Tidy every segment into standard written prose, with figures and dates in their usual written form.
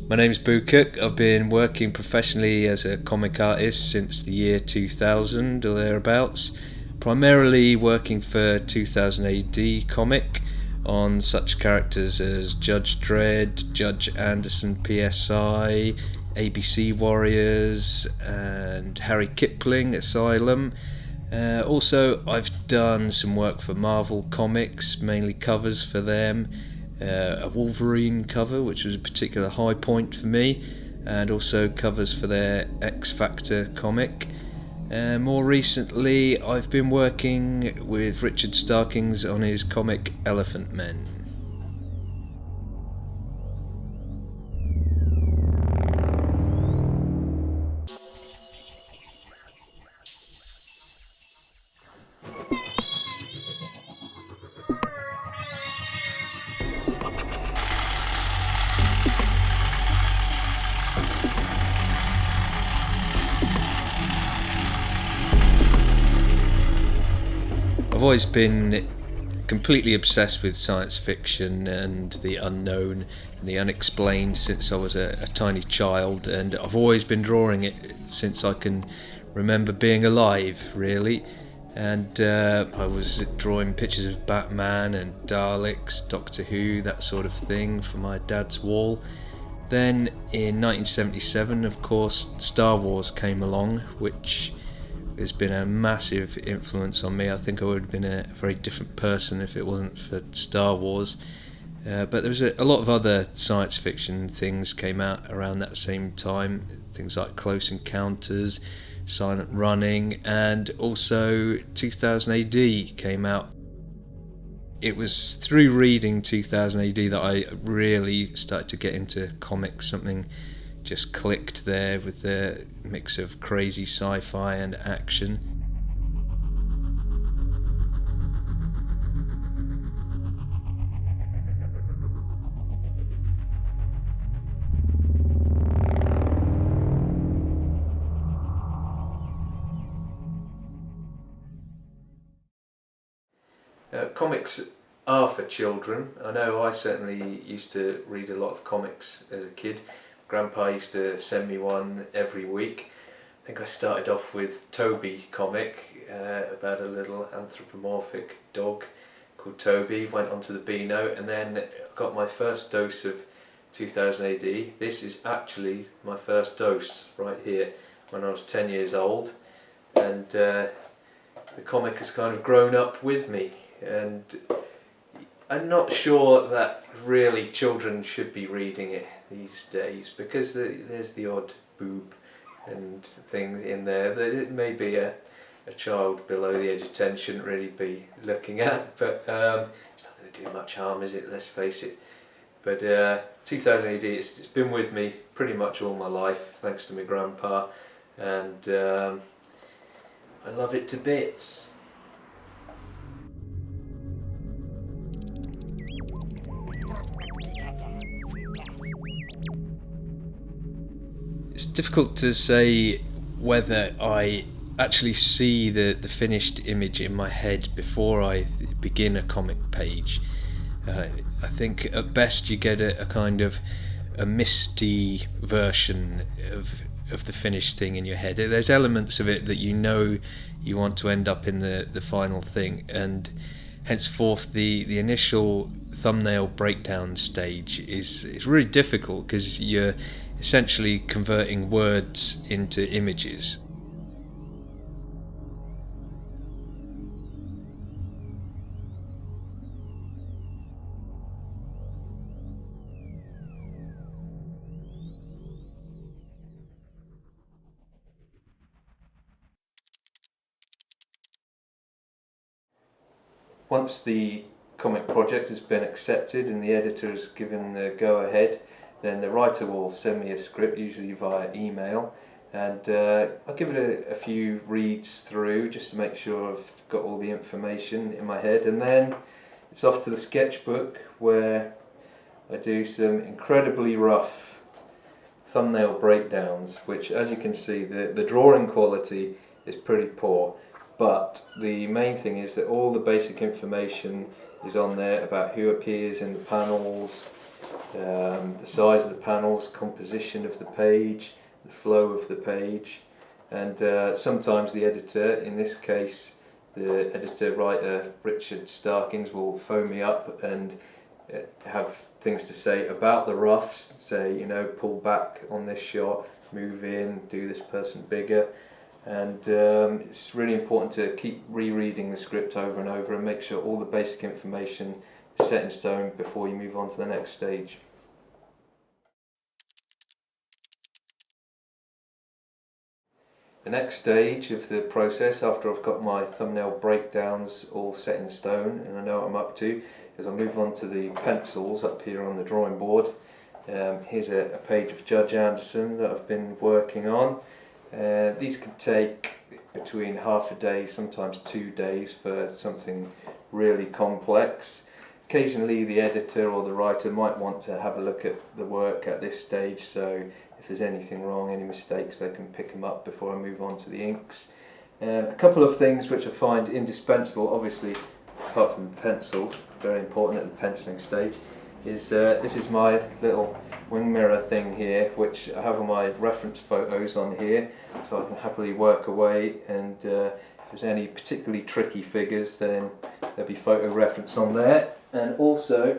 My name's Boo Cook. I've been working professionally as a comic artist since the year 2000 or thereabouts, primarily working for 2000 AD comic on such characters as Judge Dredd, Judge Anderson PSI, ABC Warriors and Harry Kipling Asylum. Also, I've done some work for Marvel Comics, mainly covers for them. A Wolverine cover, which was a particular high point for me, and also covers for their X Factor comic. More recently, I've been working with Richard Starkings on his comic Elephantmen. I've always been completely obsessed with science fiction and the unknown and the unexplained since I was a tiny child, and I've always been drawing it since I can remember being alive, really. And I was drawing pictures of Batman and Daleks, Doctor Who, that sort of thing for my dad's wall. Then in 1977, of course, Star Wars came along, which has been a massive influence on me. I think I would have been a very different person if it wasn't for Star Wars. But there was a lot of other science fiction things came out around that same time. Things like Close Encounters, Silent Running, and also 2000 AD came out. It was through reading 2000 AD that I really started to get into comics. Something just clicked there with the mix of crazy sci-fi and action. Comics are for children. I know I certainly used to read a lot of comics as a kid. Grandpa used to send me one every week. I think I started off with Toby comic about a little anthropomorphic dog called Toby. Went on to the Beano, and then got my first dose of 2000 AD. This is actually my first dose right here when I was 10 years old, and the comic has kind of grown up with me. And I'm not sure that really children should be reading it these days, because there's the odd boob and thing in there that it may be a child below the age of 10 shouldn't really be looking at, but it's not going to do much harm, is it? Let's face it. But 2000 AD, it's been with me pretty much all my life, thanks to my grandpa, and I love it to bits. It's difficult to say whether I actually see the finished image in my head before I begin a comic page. I think at best you get a kind of a misty version of the finished thing in your head. There's elements of it that you know you want to end up in the final thing, and henceforth the initial thumbnail breakdown stage is really difficult because you're essentially converting words into images. Once the comic project has been accepted and the editor has given the go-ahead, then the writer will send me a script, usually via email, and I'll give it a few reads through just to make sure I've got all the information in my head, and then it's off to the sketchbook where I do some incredibly rough thumbnail breakdowns, which, as you can see, the drawing quality is pretty poor. but the main thing is that all the basic information is on there about who appears in the panels, the size of the panels, composition of the page, the flow of the page, and sometimes the editor, in this case the editor-writer Richard Starkings, will phone me up and have things to say about the roughs, say, pull back on this shot, move in, do this person bigger. And it's really important to keep rereading the script over and over and make sure all the basic information is set in stone before you move on to the next stage. The next stage of the process, after I've got my thumbnail breakdowns all set in stone and I know what I'm up to, is I'll move on to the pencils up here on the drawing board. Here's a page of Judge Anderson that I've been working on. These can take between half a day, sometimes 2 days for something really complex. Occasionally the editor or the writer might want to have a look at the work at this stage, so if there's anything wrong, any mistakes, they can pick them up before I move on to the inks. A couple of things which I find indispensable, obviously apart from the pencil, very important at the penciling stage, is this is my little wing mirror thing here, which I have all my reference photos on here, so I can happily work away, and if there's any particularly tricky figures, then there'll be photo reference on there. And also,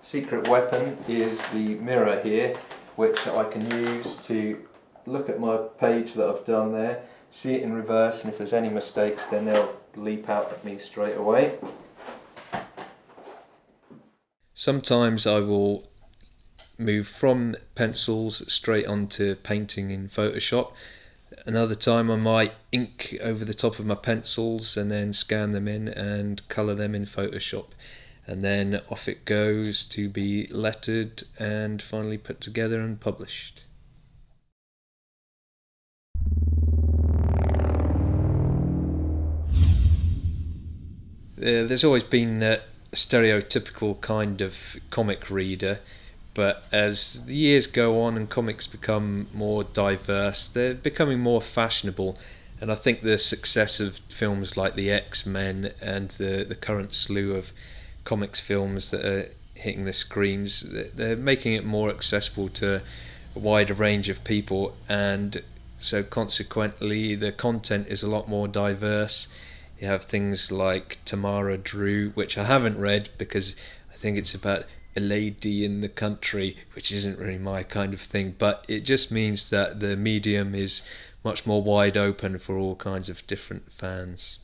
secret weapon is the mirror here, which I can use to look at my page that I've done there, see it in reverse, and if there's any mistakes, then they'll leap out at me straight away. Sometimes I will move from pencils straight onto painting in Photoshop. Another time I might ink over the top of my pencils and then scan them in and colour them in Photoshop. And then off it goes to be lettered and finally put together and published. There's always been a stereotypical kind of comic reader, but as the years go on and comics become more diverse, they're becoming more fashionable, and I think the success of films like the X-Men and the current slew of comics films that are hitting the screens, they're making it more accessible to a wider range of people, and so consequently the content is a lot more diverse. You have things like Tamara Drew, which I haven't read because I think it's about a lady in the country, which isn't really my kind of thing, but it just means that the medium is much more wide open for all kinds of different fans.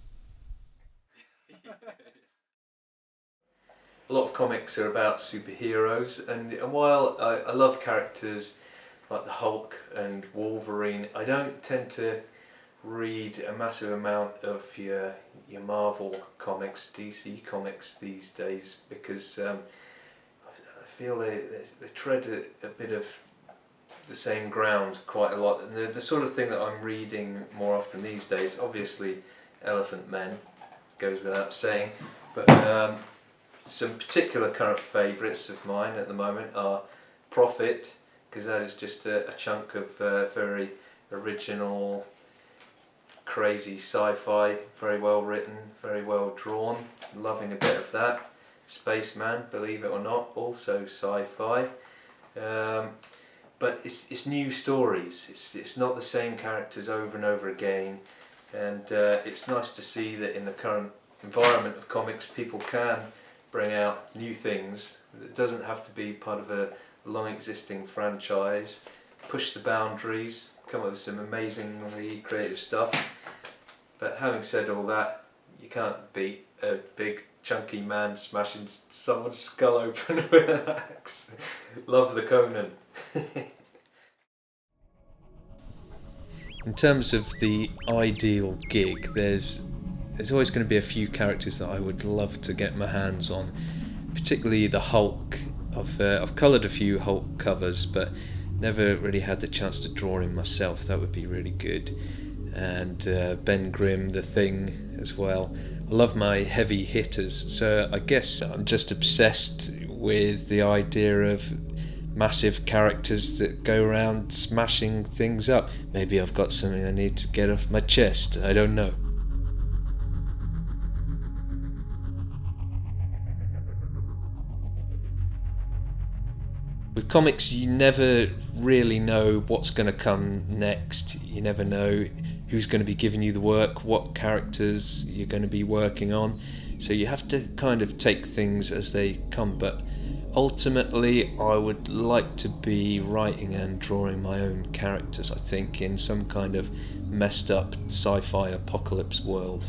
A lot of comics are about superheroes, and while I love characters like the Hulk and Wolverine, I don't tend to read a massive amount of your Marvel comics, DC comics these days, because I feel they tread a bit of the same ground quite a lot. And the sort of thing that I'm reading more often these days, obviously Elephantmen, goes without saying, but some particular current favourites of mine at the moment are Prophet, because that is just a chunk of very original, crazy sci-fi, very well written, very well drawn, loving a bit of that. Spaceman, believe it or not, also sci-fi, but it's new stories, it's not the same characters over and over again, and it's nice to see that in the current environment of comics people can bring out new things. It doesn't have to be part of a long existing franchise, push the boundaries, come up with some amazingly creative stuff. But having said all that, you can't beat a big chunky man smashing someone's skull open with an axe. Love the Conan. In terms of the ideal gig, there's always going to be a few characters that I would love to get my hands on, particularly the Hulk. I've coloured a few Hulk covers, but never really had the chance to draw him myself. That would be really good. And Ben Grimm, The Thing, as well. I love my heavy hitters, so I guess I'm just obsessed with the idea of massive characters that go around smashing things up. Maybe I've got something I need to get off my chest, I don't know. With comics, you never really know what's going to come next. You never know who's going to be giving you the work, what characters you're going to be working on. So you have to kind of take things as they come. But ultimately, I would like to be writing and drawing my own characters, I think, in some kind of messed up sci-fi apocalypse world.